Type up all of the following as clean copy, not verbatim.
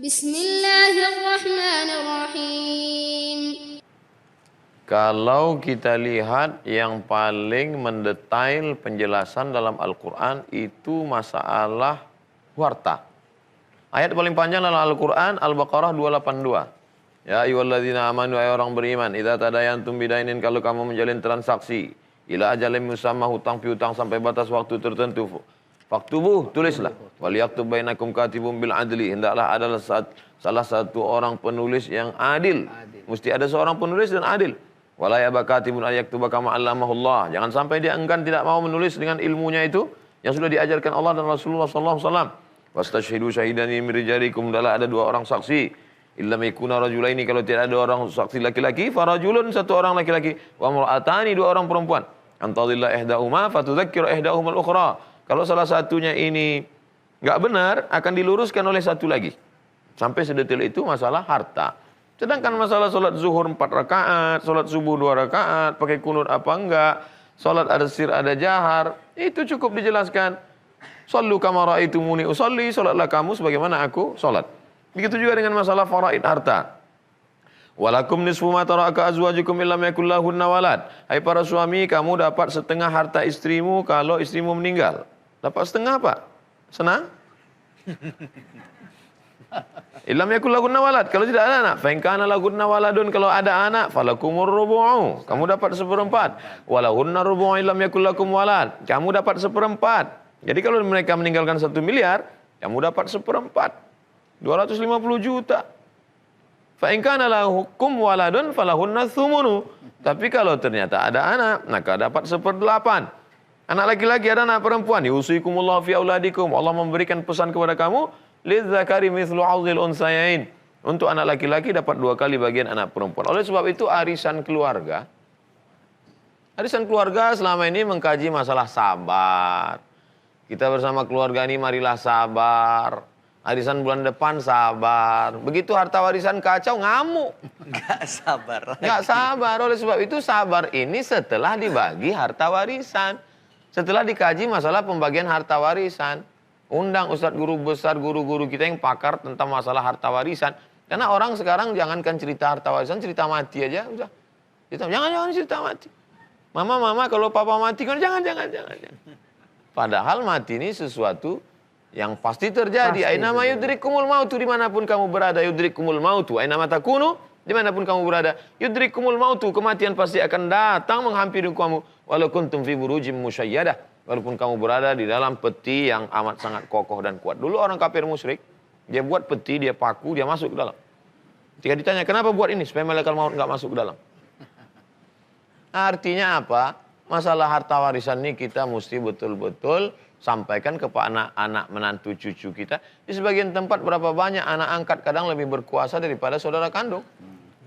Bismillahirrahmanirrahim. Kalau kita lihat yang paling mendetail penjelasan dalam Al-Quran itu masalah harta. Ayat paling panjang dalam Al-Quran Al-Baqarah 282. Ya ayyuhalladzina amanu, ayat orang beriman, idza tadayantum bidainin, kalau kamu menjalin transaksi ila ajalin musamma, hutang piutang sampai batas waktu tertentu, faktubuh, tulislah, wal yaktub bainakum katibun bil adli, hendaklah adalah salah satu orang penulis yang adil. Mesti ada seorang penulis dan adil. Wala yaba katibun ay yaktuba kama allamahullah, jangan sampai dia enggan tidak mau menulis dengan ilmunya itu yang sudah diajarkan Allah dan Rasulullah sallallahu alaihi wasallam. Wastashhidu syahidani min rijalikum, hendaklah ada dua orang saksi. Illam yakuna rajulaini, kalau tidak ada orang saksi laki-laki, farajulun, satu orang laki-laki, wa imra'atani, dua orang perempuan. Antadilla ihdahuma fatudzakkir ihdahuma al-ukhra. Kalau salah satunya ini enggak benar, akan diluruskan oleh satu lagi. Sampai sedetail itu masalah harta. Sedangkan masalah salat zuhur 4 rakaat, salat subuh 2 rakaat, pakai kunut apa enggak, salat ada sir ada jahar, itu cukup dijelaskan. Sallu kama ra'aitumuni usalli, salatlah kamu sebagaimana aku salat. Begitu juga dengan masalah faraid harta. Walakum nisfu ma taraka azwajukum illam yakul lahunna walad. Hai para suami, kamu dapat setengah harta istrimu kalau istrimu meninggal. Dapat setengah apa? Senang? Illam yakul lahunna walad, kalau tidak ada anak. Fa in kana lahunna waladun, kalau ada anak, falakumur rubu'u, kamu dapat 1/4. Walahunna rubu'u illam yakul lakum walad, kamu dapat 1/4. Jadi kalau mereka meninggalkan 1 miliar, kamu dapat 1/4. 250 juta. Fa in kana lahukum waladun falahunna tsumunu. Tapi kalau ternyata ada anak, maka dapat 1/8. Anak laki-laki ada anak perempuan, yusikumullahu fi auladikum, Allah memberikan pesan kepada kamu, lidzakari mithlu hadzil unsayain. Untuk anak laki-laki dapat 2 kali bagian anak perempuan. Oleh sebab itu arisan keluarga selama ini mengkaji masalah sabar. Kita bersama keluarga ini marilah sabar. Arisan bulan depan sabar. Begitu harta warisan kacau, ngamuk. Nggak sabar. Nggak sabar. Oleh sebab itu sabar ini setelah dibagi harta warisan. Setelah dikaji masalah pembagian harta warisan. Undang ustadz guru besar, guru-guru kita yang pakar tentang masalah harta warisan. Karena orang sekarang jangankan cerita harta warisan, cerita mati aja. Udah. Jangan cerita mati. Mama, kalau papa mati, kan jangan. Padahal mati ini sesuatu yang pasti terjadi. Ainama yudrikumul mautu, dimanapun kamu berada. Yudrikumul mautu, ainama takunu, dimanapun kamu berada. Yudrikumul mautu, kematian pasti akan datang menghampiri kamu. Walau kuntum fi burujim musyayyadah, walaupun kamu berada di dalam peti yang amat sangat kokoh dan kuat. Dulu orang kafir musyrik, dia buat peti, dia paku, dia masuk ke dalam. Ketika ditanya, kenapa buat ini? Supaya malaikat maut nggak masuk ke dalam. Artinya apa? Masalah harta warisan ini kita mesti betul-betul sampaikan kepada anak-anak menantu cucu kita. Di sebagian tempat berapa banyak anak angkat kadang lebih berkuasa daripada saudara kandung.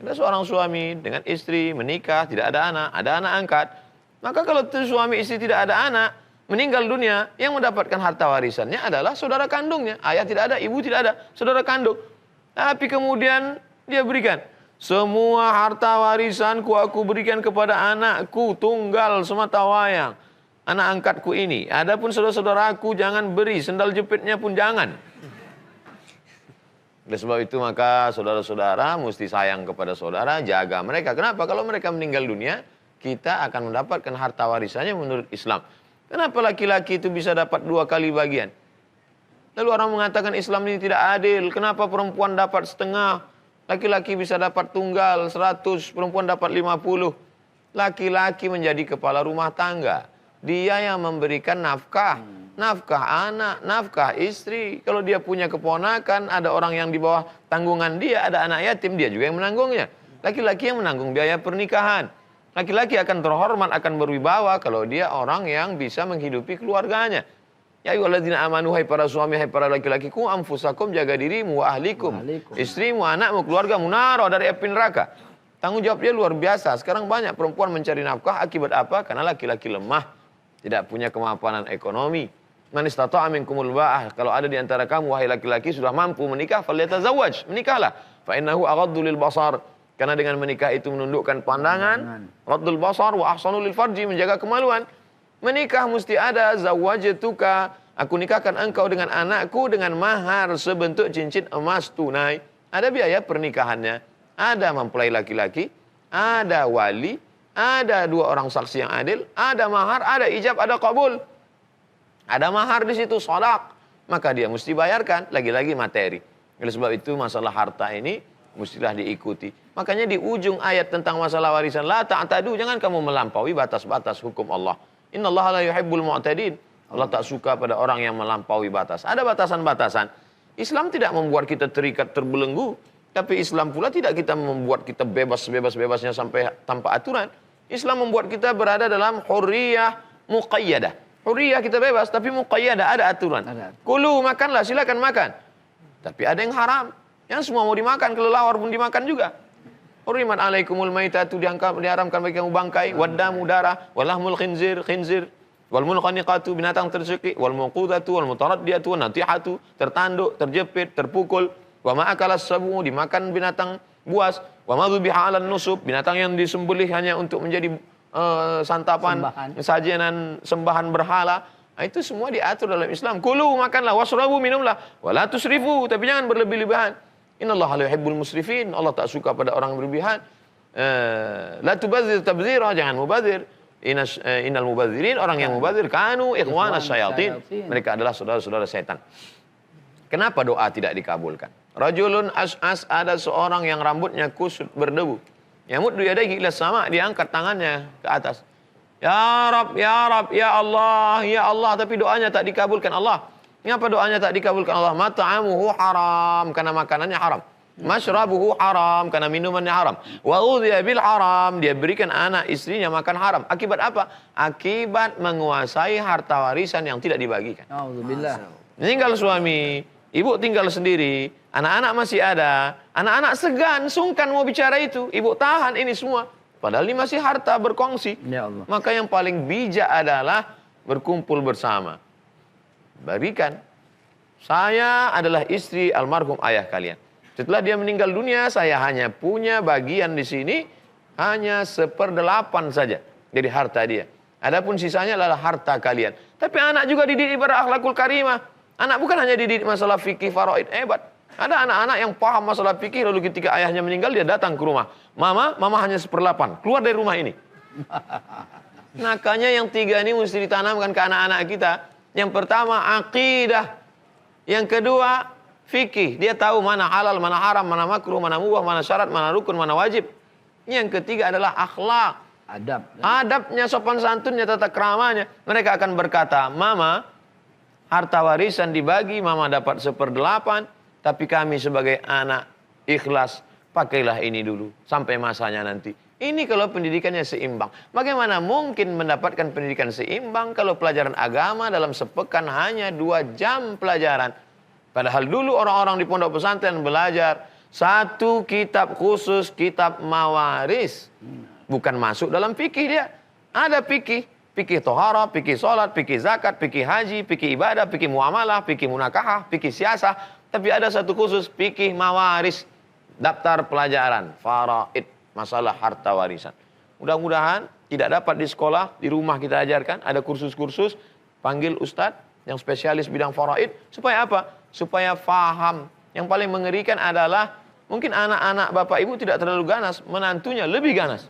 Ada seorang suami dengan istri menikah, tidak ada anak angkat. Maka kalau suami istri tidak ada anak, meninggal dunia, yang mendapatkan harta warisannya adalah saudara kandungnya. Ayah tidak ada, ibu tidak ada, saudara kandung. Tapi kemudian dia berikan. Semua harta warisanku aku berikan kepada anakku tunggal semata wayang. Anak angkatku ini. Adapun saudara-saudaraku jangan beri, sendal jepitnya pun jangan. Oleh sebab itu maka saudara-saudara mesti sayang kepada saudara, jaga mereka. Kenapa? Kalau mereka meninggal dunia, kita akan mendapatkan harta warisannya menurut Islam. Kenapa laki-laki itu bisa dapat 2 kali bagian? Lalu orang mengatakan Islam ini tidak adil. Kenapa perempuan dapat setengah? Laki-laki bisa dapat tunggal 100, perempuan dapat 50. Laki-laki menjadi kepala rumah tangga. Dia yang memberikan nafkah. Nafkah anak, nafkah istri. Kalau dia punya keponakan, ada orang yang di bawah tanggungan dia, ada anak yatim, dia juga yang menanggungnya. Laki-laki yang menanggung biaya pernikahan. Laki-laki akan terhormat, akan berwibawa kalau dia orang yang bisa menghidupi keluarganya. Ya ayyuhalladzina amanu, hai para suami, hai para laki-laki, ku anfusakum, jaga dirimu, wa ahlikum, istrimu, anakmu, keluargamu, naro, dari api neraka. Tanggung jawab dia luar biasa. Sekarang banyak perempuan mencari nafkah akibat apa? Karena laki-laki lemah, tidak punya kemapanan ekonomi. Man istata'a minkumul ba'ah, kalau ada di antara kamu wahai laki-laki sudah mampu menikah, falyatazawwaj, menikahlah. Fa innahu aghaddu lil basar, karena dengan menikah itu menundukkan pandangan. Raddul basar wa ahsanu lil farji, menjaga kemaluan. Menikah mesti ada zawajatuka Aku nikahkan engkau dengan anakku dengan mahar sebentuk cincin emas tunai. Ada biaya pernikahannya, ada mempelai laki-laki, ada wali, ada 2 orang saksi yang adil, ada mahar, ada ijab, ada kabul. Ada mahar di situ, sodak. Maka dia mesti bayarkan, lagi-lagi materi. Oleh sebab itu masalah harta ini mestilah diikuti. Makanya di ujung ayat tentang masalah warisan, la ta'tadu, jangan kamu melampaui batas-batas hukum Allah. Innallaha la yuhibbul mu'tadin. Allah tak suka pada orang yang melampaui batas. Ada batasan-batasan. Islam tidak membuat kita terikat terbelenggu, tapi Islam pula tidak kita membuat kita bebas-bebasnya sampai tanpa aturan. Islam membuat kita berada dalam hurriyah muqayyadah. Hurriyah kita bebas, tapi muqayyadah, ada aturan. Kulu, makanlah, silakan makan. Tapi ada yang haram. Yang semua mau dimakan, kelelawar pun dimakan juga. Hurrimat alaikumul maitatu, diharamkan bagi kamu bangkai, waddamu, darah, walahmul khinzir, wal munkhaniqatu, binatang tersiki, wal munqudatu, wal mutaraddiyatu, wan natihatu, tertanduk, terjepit, terpukul, wa ma akalas sabu, dimakan binatang buas, wa ma dzubiha 'alan nusub, binatang yang disembelih hanya untuk menjadi santapan, sajenan sembahan berhala. Nah, itu semua diatur dalam Islam. Kulu, makanlah, wasrabu, minumlah, wala tusrifu, tapi jangan berlebih-lebihan. Innallaha la yuhibbul musrifin. Allah tak suka pada orang berlebihan. La tubadzir tabdzira, jangan mubadzir. Innal mubadzirin, orang yang mubadzir kanu ikhwanas syayatin. Mereka adalah saudara-saudara setan. Kenapa doa tidak dikabulkan? Rajulun as'as, ada seorang yang rambutnya kusut berdebu. Yamuddu yadayhi ila sama, dia angkat tangannya ke atas. Ya Rab, ya Rab, ya Allah, ya Allah, tapi doanya tak dikabulkan Allah. Mengapa doanya tak dikabulkan Allah? Mat'amuhu haram, karena makanannya haram. Mashrabuhu haram, karena minumannya haram. Wa udhiya bil haram, dia berikan anak istrinya makan haram. Akibat apa? Akibat menguasai harta warisan yang tidak dibagikan. Alhamdulillah. Meninggal suami, ibu tinggal sendiri, anak-anak masih ada. Anak-anak segan, sungkan mau bicara itu. Ibu tahan ini semua. Padahal ini masih harta berkongsi. Ya Allah. Maka yang paling bijak adalah berkumpul bersama. Berikan. Saya adalah istri almarhum ayah kalian. Setelah dia meninggal dunia, saya hanya punya bagian di sini hanya 1/8 saja dari harta dia. Adapun sisanya adalah harta kalian. Tapi anak juga dididik pada akhlakul karimah. Anak bukan hanya dididik masalah fikih faraid, hebat. Ada anak-anak yang paham masalah fikih, lalu ketika ayahnya meninggal dia datang ke rumah. Mama hanya 1/8, keluar dari rumah ini. Makanya yang 3 ini mesti ditanamkan ke anak-anak kita. Yang pertama akidah. Yang kedua fikih. Dia tahu mana halal, mana haram, mana makruh, mana mubah, mana syarat, mana rukun, mana wajib. Yang ketiga adalah akhlak. Adab. Adabnya, sopan santunnya, tata keramanya. Mereka akan berkata, Mama, harta warisan dibagi, Mama dapat 1/8. Tapi kami sebagai anak ikhlas, pakailah ini dulu sampai masanya nanti. Ini kalau pendidikannya seimbang. Bagaimana mungkin mendapatkan pendidikan seimbang kalau pelajaran agama dalam sepekan hanya 2 jam pelajaran. Padahal dulu orang-orang di pondok pesantren belajar 1 kitab khusus, kitab mawaris. Bukan masuk dalam fikih dia. Ada fikih. Fikih tohara, fikih sholat, fikih zakat, fikih haji, fikih ibadah, fikih muamalah, fikih munakahah, fikih siasah. Tapi ada 1 khusus, fikih mawaris. Daftar pelajaran, faraid, masalah harta warisan. Mudah-mudahan tidak dapat di sekolah, di rumah kita ajarkan. Ada kursus-kursus, panggil ustadz yang spesialis bidang faraid. Supaya apa? Supaya faham. Yang paling mengerikan adalah mungkin anak-anak bapak ibu tidak terlalu ganas, menantunya lebih ganas.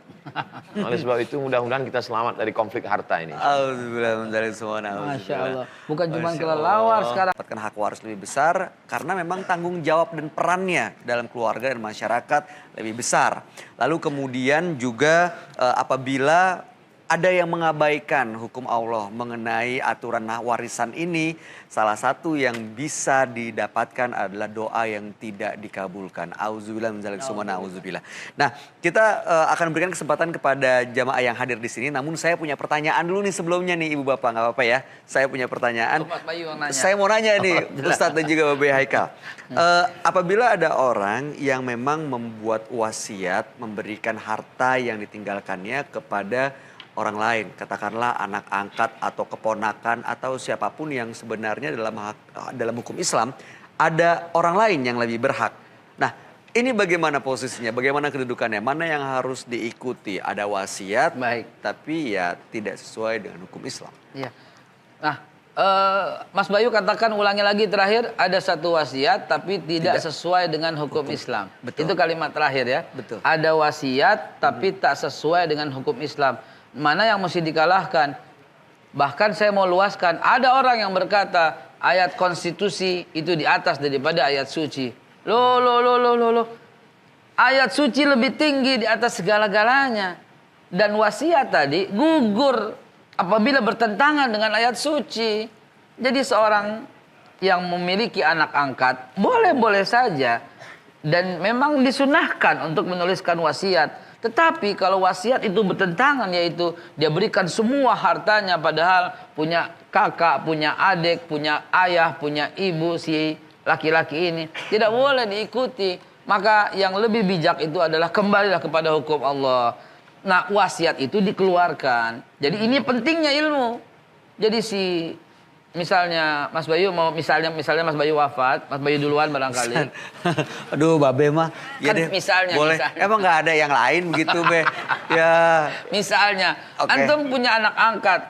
Oleh sebab itu mudah-mudahan kita selamat dari konflik harta ini. Alhamdulillah, Masya Allah. Bukan cuma kelelawar sekarang. Mendapatkan hak waris lebih besar karena memang tanggung jawab dan perannya dalam keluarga dan masyarakat lebih besar. Lalu kemudian juga apabila ada yang mengabaikan hukum Allah mengenai aturan warisan ini, salah satu yang bisa didapatkan adalah doa yang tidak dikabulkan. Auzubillah min dzalik summa auzubillah. Nah, kita akan berikan kesempatan kepada jamaah yang hadir di sini. Namun saya punya pertanyaan dulu nih sebelumnya nih Ibu Bapak, nggak apa-apa ya? Saya punya pertanyaan. Saya mau nanya nih Ustadz dan juga Bapak Haikal. Apabila ada orang yang memang membuat wasiat memberikan harta yang ditinggalkannya kepada orang lain, katakanlah anak angkat atau keponakan atau siapapun yang sebenarnya dalam hukum Islam ada orang lain yang lebih berhak. Nah, ini bagaimana posisinya, bagaimana kedudukannya, mana yang harus diikuti? Ada wasiat, Baik. tapi ya tidak sesuai dengan hukum Islam. Iya. Nah, Mas Bayu katakan ulangi lagi terakhir, ada satu wasiat tapi tidak sesuai dengan hukum Islam. Betul. Itu kalimat terakhir ya. Betul. Ada wasiat tapi tak sesuai dengan hukum Islam. Mana yang mesti dikalahkan? Bahkan saya mau luaskan, ada orang yang berkata ayat konstitusi itu di atas daripada ayat suci. Loh. Ayat suci lebih tinggi di atas segala-galanya. Dan wasiat tadi gugur apabila bertentangan dengan ayat suci. Jadi seorang yang memiliki anak angkat boleh-boleh saja dan memang disunahkan untuk menuliskan wasiat. Tetapi kalau wasiat itu bertentangan, yaitu dia berikan semua hartanya padahal punya kakak, punya adik, punya ayah, punya ibu si laki-laki ini, tidak boleh diikuti. Maka yang lebih bijak itu adalah kembalilah kepada hukum Allah. Nah, wasiat itu dikeluarkan. Jadi ini pentingnya ilmu. Jadi misalnya Mas Bayu mau misalnya Mas Bayu wafat, Mas Bayu duluan barangkali. Aduh, Babe mah. Ya Kan deh, misalnya. Emang nggak ada yang lain begitu, Be? Ya. Misalnya, antum punya anak angkat,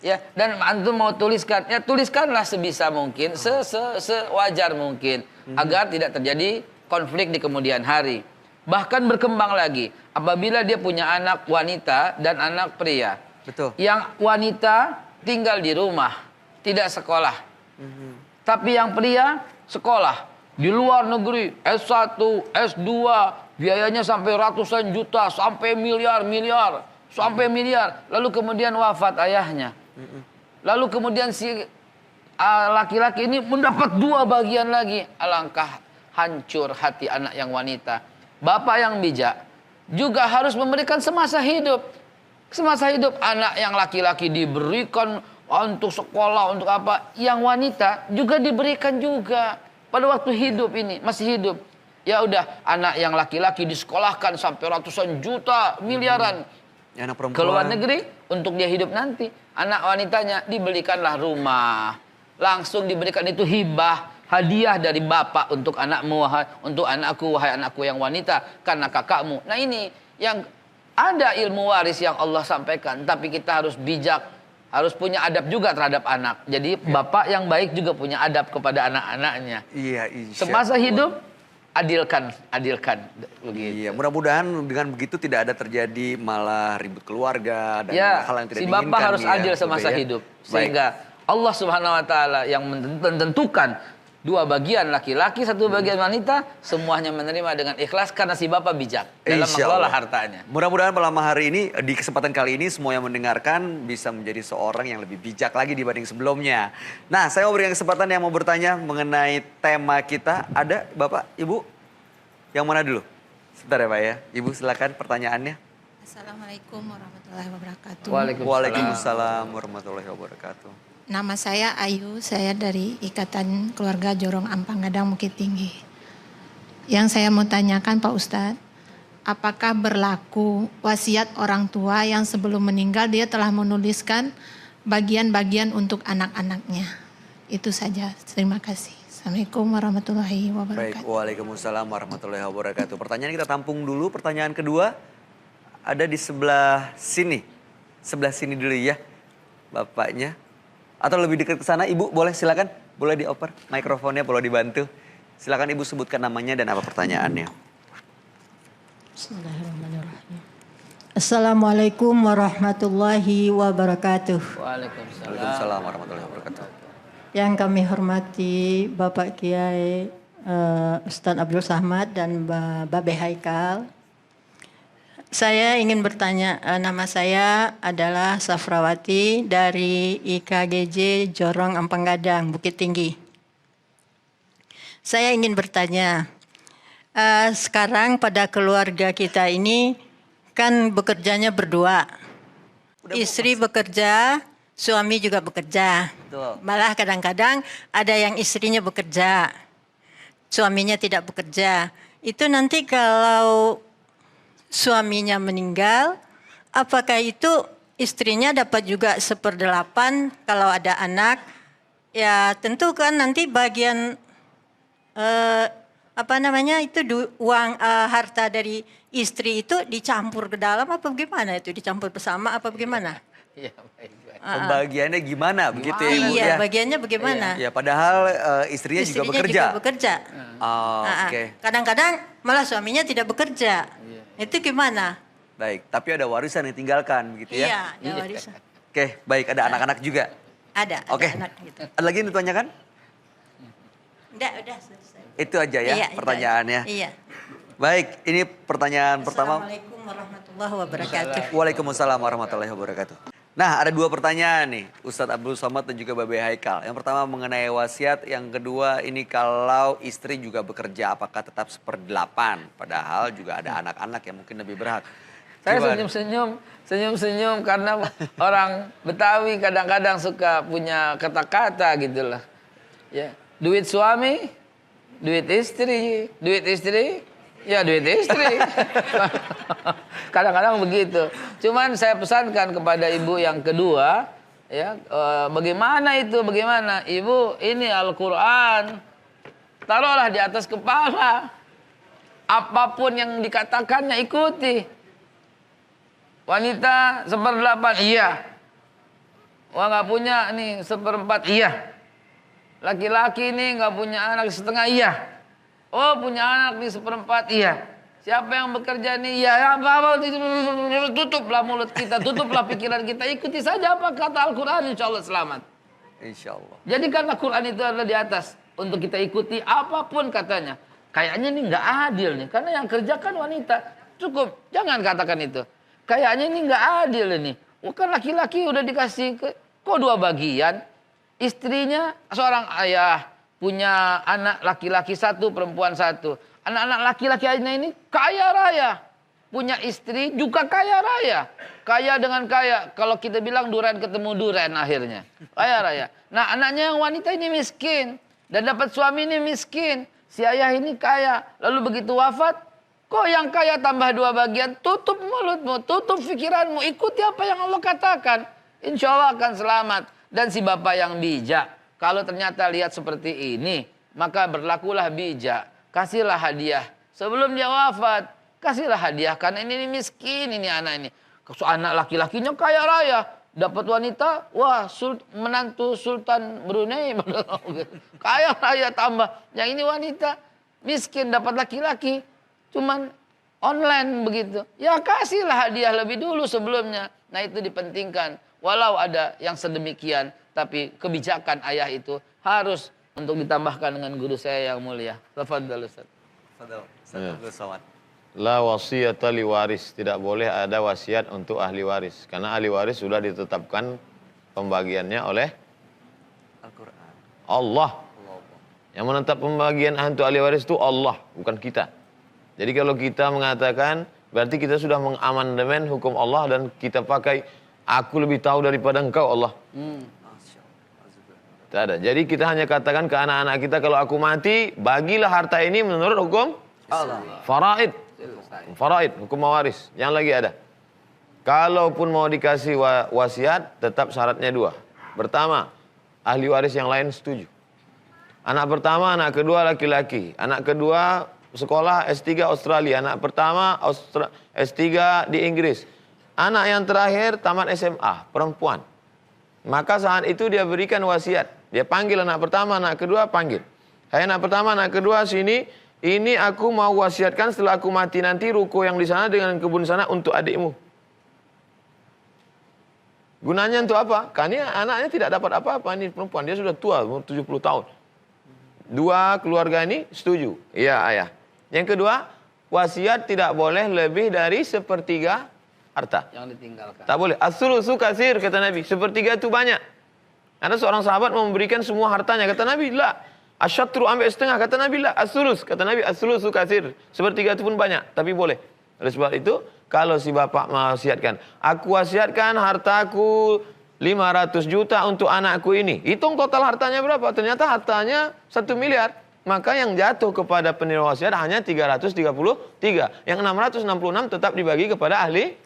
ya, dan antum mau tuliskan, ya tuliskanlah sebisa mungkin, sewajar mungkin, agar tidak terjadi konflik di kemudian hari. Bahkan berkembang lagi, apabila dia punya anak wanita dan anak pria. Betul. Yang wanita tinggal di rumah, tidak sekolah. Tapi yang pria sekolah di luar negeri, S1, S2, biayanya sampai ratusan juta, sampai miliar. Lalu kemudian wafat ayahnya. Lalu kemudian si laki-laki ini mendapat 2 bagian lagi. Alangkah hancur hati anak yang wanita. Bapak yang bijak juga harus memberikan semasa hidup. Semasa hidup anak yang laki-laki diberikan untuk sekolah, untuk apa. Yang wanita juga diberikan juga. Pada waktu hidup ini, masih hidup. Ya udah, anak yang laki-laki disekolahkan sampai ratusan juta, miliaran. Anak perempuan. Ke luar negeri untuk dia hidup nanti. Anak wanitanya dibelikanlah rumah. Langsung diberikan itu hibah, hadiah dari bapak untuk anakmu, untuk anakku, wahai anakku yang wanita, karena kakakmu. Nah ini yang ada ilmu waris yang Allah sampaikan. Tapi kita harus bijak, harus punya adab juga terhadap anak. Jadi bapak yang baik juga punya adab kepada anak-anaknya. Iya, semasa hidup adilkan begitu. Iya, mudah-mudahan dengan begitu tidak ada terjadi malah ribut keluarga dan ya, hal yang tidak si diinginkan. bapak harus ya, adil semasa ya. hidup. Sehingga Allah Subhanahu wa taala yang menentukan 2 bagian laki-laki, 1 bagian wanita, semuanya menerima dengan ikhlas karena si bapak bijak dalam mengelola hartanya. Mudah-mudahan malam hari ini, di kesempatan kali ini, semua yang mendengarkan bisa menjadi seorang yang lebih bijak lagi dibanding sebelumnya. Nah, saya mau berikan kesempatan yang mau bertanya mengenai tema kita. Ada Bapak, Ibu? Yang mana dulu? Sebentar ya Pak ya. Ibu silakan pertanyaannya. Assalamualaikum warahmatullahi wabarakatuh. Waalaikumsalam warahmatullahi wabarakatuh. Nama saya Ayu, saya dari Ikatan Keluarga Jorong Ampang Gadang Bukit Tinggi. Yang saya mau tanyakan Pak Ustadz, apakah berlaku wasiat orang tua yang sebelum meninggal dia telah menuliskan bagian-bagian untuk anak-anaknya? Itu saja, terima kasih. Assalamualaikum warahmatullahi wabarakatuh. Baik, waalaikumsalam warahmatullahi wabarakatuh. Pertanyaan kita tampung dulu, pertanyaan kedua ada di sebelah sini. Sebelah sini dulu ya, Bapaknya. Atau lebih dekat ke sana, Ibu boleh silakan, boleh dioper mikrofonnya, boleh dibantu. Silakan Ibu sebutkan namanya dan apa pertanyaannya. Bismillahirrahmanirrahim. Assalamualaikum warahmatullahi wabarakatuh. Waalaikumsalam warahmatullahi wabarakatuh. Yang kami hormati Bapak Kiai Ustadz Abdul Samad dan Babe Haikal. Saya ingin bertanya, nama saya adalah Safrawati dari IKGJ Jorong Ampang Gadang, Bukit Tinggi. Saya ingin bertanya, sekarang pada keluarga kita ini kan bekerjanya berdua. Istri bekerja, suami juga bekerja. Betul. Malah kadang-kadang ada yang istrinya bekerja, suaminya tidak bekerja. Itu nanti kalau suaminya meninggal, apakah itu istrinya dapat juga 1/8 kalau ada anak? Ya tentu kan nanti bagian uang harta dari istri itu dicampur ke dalam apa bagaimana itu? Dicampur bersama apa bagaimana? Iya, baik. Pembagiannya gimana begitu ya Ibu Iya, ya? bagiannya bagaimana? Ya padahal istrinya juga bekerja. bekerja. Oh, oke. Kadang-kadang malah suaminya tidak bekerja. Itu gimana? Baik, tapi ada warisan yang tinggalkan begitu ya? Iya, ada warisan. Oke, baik, ada anak-anak juga. Ada Oke. anak gitu. Ada lagi yang ditanyakan? Udah selesai. Itu aja ya Iya, itu pertanyaannya. aja. Iya. Baik, ini pertanyaan pertama. Assalamualaikum warahmatullahi wabarakatuh. Waalaikumsalam warahmatullahi wabarakatuh. Nah, ada dua pertanyaan nih, Ustadz Abdul Somad dan juga Babe Haikal. Yang pertama mengenai wasiat, yang kedua ini kalau istri juga bekerja, apakah tetap 1/8? Padahal juga ada anak-anak yang mungkin lebih berhak. Saya Gimana? senyum-senyum karena orang Betawi kadang-kadang suka punya kata-kata gitu lah. Ya, duit suami, duit istri, ya duit istri. Kadang-kadang begitu. Cuman saya pesankan kepada ibu yang kedua, ya, bagaimana itu? Bagaimana? Ibu, ini Al-Quran, taruhlah di atas kepala. Apapun yang dikatakannya ikuti. Wanita 1/8, iya. Wah nggak punya nih 1/4, iya. Laki-laki nih nggak punya anak 1/2, iya. Oh punya anak nih 1/4, iya. Siapa yang bekerja nih, iya. Apa tutuplah mulut kita, tutuplah pikiran kita, ikuti saja apa kata Al-Quran, insya Allah selamat. Insya Allah. Jadi karena Quran itu adalah di atas untuk kita ikuti apapun katanya. Kayaknya ini nggak adil nih, karena yang kerja kan wanita. Cukup, jangan katakan itu. Kayaknya ini nggak adil ini. Kan laki-laki udah dikasih kok 2 bagian. Istrinya seorang ayah punya anak laki-laki 1, perempuan 1. Anak-anak laki-laki ini kaya raya. Punya istri juga kaya raya. Kaya dengan kaya. Kalau kita bilang duren ketemu duren akhirnya. Kaya raya. Nah anaknya yang wanita ini miskin. Dan dapat suami ini miskin. Si ayah ini kaya. Lalu begitu wafat. Kok yang kaya tambah 2 bagian? Tutup mulutmu, tutup pikiranmu, ikuti apa yang Allah katakan. Insya Allah akan selamat. Dan si bapak yang bijak, kalau ternyata lihat seperti ini, maka berlakulah bijak. Kasihlah hadiah. Sebelum dia wafat, kasihlah hadiah. Karena ini miskin ini anak ini. Anak laki-lakinya kaya raya. Dapat wanita, wah menantu Sultan Brunei. Kaya raya tambah. Yang ini wanita, miskin dapat laki-laki. Cuman online begitu. Ya kasihlah hadiah lebih dulu sebelumnya. Nah itu dipentingkan. Walau ada yang sedemikian. Tapi kebijakan ayah itu harus untuk ditambahkan dengan guru saya yang mulia. Tafadhal Ustaz. Tafadhal, Ustadz Abdul Somad. La wasiyata li waris. Tidak boleh ada wasiat untuk ahli waris. Karena ahli waris sudah ditetapkan pembagiannya oleh Al-Quran. Allah. Yang menetap pembagian untuk ahli waris itu Allah, bukan kita. Jadi kalau kita mengatakan, berarti kita sudah mengamandemen hukum Allah dan kita pakai, aku lebih tahu daripada engkau Allah. Tidak ada. Jadi kita hanya katakan ke anak-anak kita, kalau aku mati, bagilah harta ini menurut hukum Allah. faraid. Faraid, hukum waris. Yang lagi ada. Kalaupun mau dikasih wasiat, tetap syaratnya 2. Pertama, ahli waris yang lain setuju. Anak pertama, anak kedua laki-laki. Anak kedua sekolah S3 Australia. Anak pertama S3 di Inggris. Anak yang terakhir tamat SMA, perempuan. Maka saat itu dia berikan wasiat. Dia panggil anak pertama, anak kedua panggil. Hai anak pertama, anak kedua sini. Ini aku mau wasiatkan setelah aku mati nanti ruko yang di sana dengan kebun sana untuk adikmu. Gunanya untuk apa? Karena anaknya tidak dapat apa-apa. Ini perempuan, dia sudah tua, 70 tahun. 2 keluarga ini setuju. Iya ayah. Yang kedua, wasiat tidak boleh lebih dari 1/3 harta. Yang ditinggalkan. Tak boleh. As-sulusu katsir, kata Nabi. 1/3 itu banyak. Ada seorang sahabat mau memberikan semua hartanya. Kata Nabi, la. Asyatru ambil setengah. Kata Nabi, la. As-sulus. Kata Nabi, as-sulusu katsir. 1/3 itu pun banyak. Tapi boleh. Oleh sebab itu, kalau si bapak mewasiatkan, aku wasiatkan hartaku 500 juta untuk anakku ini. Hitung total hartanya berapa? Ternyata hartanya 1 miliar. Maka yang jatuh kepada penerima wasiat hanya 333. Yang 666 tetap dibagi kepada ahli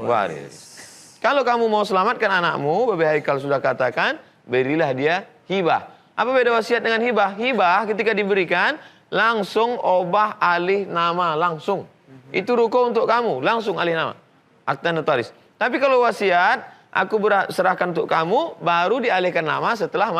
waris. Kalau kamu mau selamatkan anakmu, Babe Haikal sudah katakan, berilah dia hibah. Apa beda wasiat dengan hibah? Hibah ketika diberikan, langsung obah alih nama, langsung. Itu ruko untuk kamu, langsung alih nama. Akta notaris. Tapi kalau wasiat, aku serahkan untuk kamu, baru dialihkan nama setelah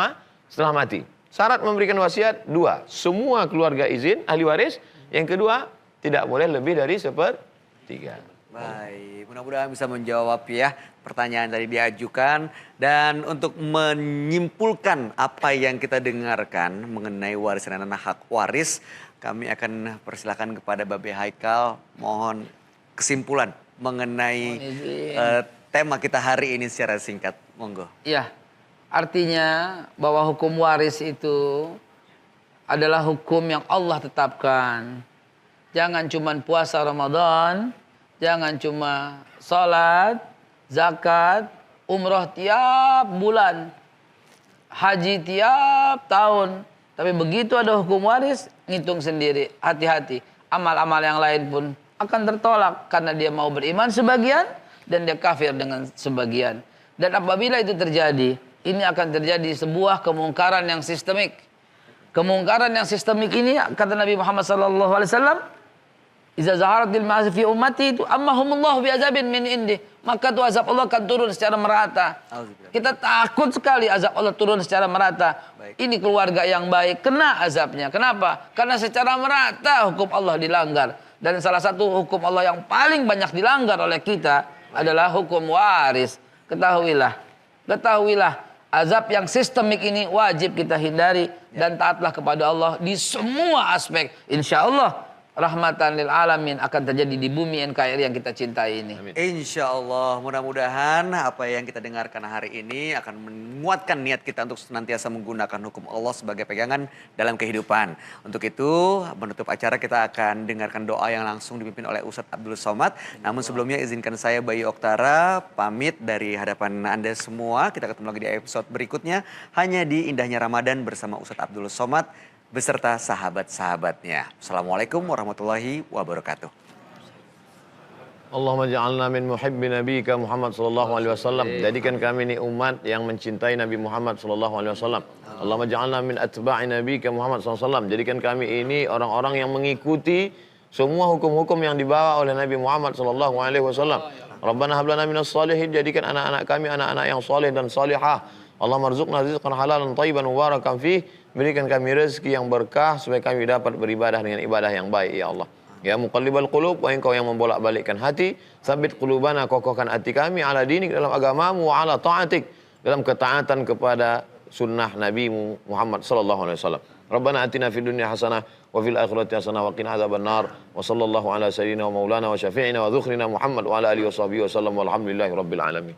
mati. Syarat memberikan wasiat 2, semua keluarga izin, ahli waris. Yang kedua, tidak boleh lebih dari 1/3. Baik, mudah-mudahan bisa menjawab ya pertanyaan tadi diajukan. Dan untuk menyimpulkan apa yang kita dengarkan mengenai warisan dan hak waris, kami akan persilakan kepada Babe Haikal, mohon kesimpulan mengenai tema kita hari ini secara singkat. Monggo. Ya, artinya bahwa hukum waris itu adalah hukum yang Allah tetapkan. Jangan cuma puasa Ramadan, jangan cuma sholat, zakat, umroh tiap bulan, haji tiap tahun. Tapi begitu ada hukum waris, ngitung sendiri, hati-hati. Amal-amal yang lain pun akan tertolak karena dia mau beriman sebagian dan dia kafir dengan sebagian. Dan apabila itu terjadi, ini akan terjadi sebuah kemungkaran yang sistemik. Kemungkaran yang sistemik ini kata Nabi Muhammad SAW, "Iza zaharatil ma'asi fi ummati itu ammahumullahu bi'azabin min indi." Maka tuh azab Allah akan turun secara merata. Kita takut sekali azab Allah turun secara merata. Ini keluarga yang baik kena azabnya. Kenapa? Karena secara merata hukum Allah dilanggar. Dan salah satu hukum Allah yang paling banyak dilanggar oleh kita adalah hukum waris. Ketahuilah azab yang sistemik ini wajib kita hindari dan taatlah kepada Allah di semua aspek. Insya Allah rahmatan lil alamin akan terjadi di bumi NKRI yang kita cintai ini. Insya Allah, mudah-mudahan apa yang kita dengarkan hari ini akan menguatkan niat kita untuk senantiasa menggunakan hukum Allah sebagai pegangan dalam kehidupan. Untuk itu, menutup acara kita akan dengarkan doa yang langsung dipimpin oleh Ustadz Abdul Somad. Namun sebelumnya izinkan saya Bayu Oktara pamit dari hadapan Anda semua. Kita ketemu lagi di episode berikutnya hanya di Indahnya Ramadan bersama Ustadz Abdul Somad beserta sahabat-sahabatnya. Assalamualaikum warahmatullahi wabarakatuh. Allahumma ja'alna min muhibbi nabiyika Muhammad sallallahu alaihi wasallam. Jadikan kami ini umat yang mencintai Nabi Muhammad sallallahu alaihi wasallam. Allahumma ja'alna min atba'i nabiyika Muhammad sallallahu alaihi wasallam. Jadikan kami ini orang-orang yang mengikuti semua hukum-hukum yang dibawa oleh Nabi Muhammad sallallahu alaihi wasallam. Rabbana hab lana minas shalihin. Jadikan anak-anak kami anak-anak yang saleh dan salihah. Allahumma rzuqna rizqan halalan thayyiban mubarakan fih. Berikan kami rezeki yang berkah supaya kami dapat beribadah dengan ibadah yang baik ya Allah. Ya muqallibal qulub, wahai engkau yang membolak-balikkan hati, sabit qulubana, kokohkan hati kami ala dinik, dalam agamamu, wa ala ta'atik, dalam ketaatan kepada sunnah Nabimu Muhammad sallallahu alaihi wasallam. Rabbana atina fid dunya hasanah wa fil akhirati hasanah wa qina adzabannar. Wa sallallahu ala sayyidina wa maulana wa syafi'ina wa dzukhrina Muhammad wa ala alihi wa sahbihi wa sallam walhamdulillahi rabbil alamin.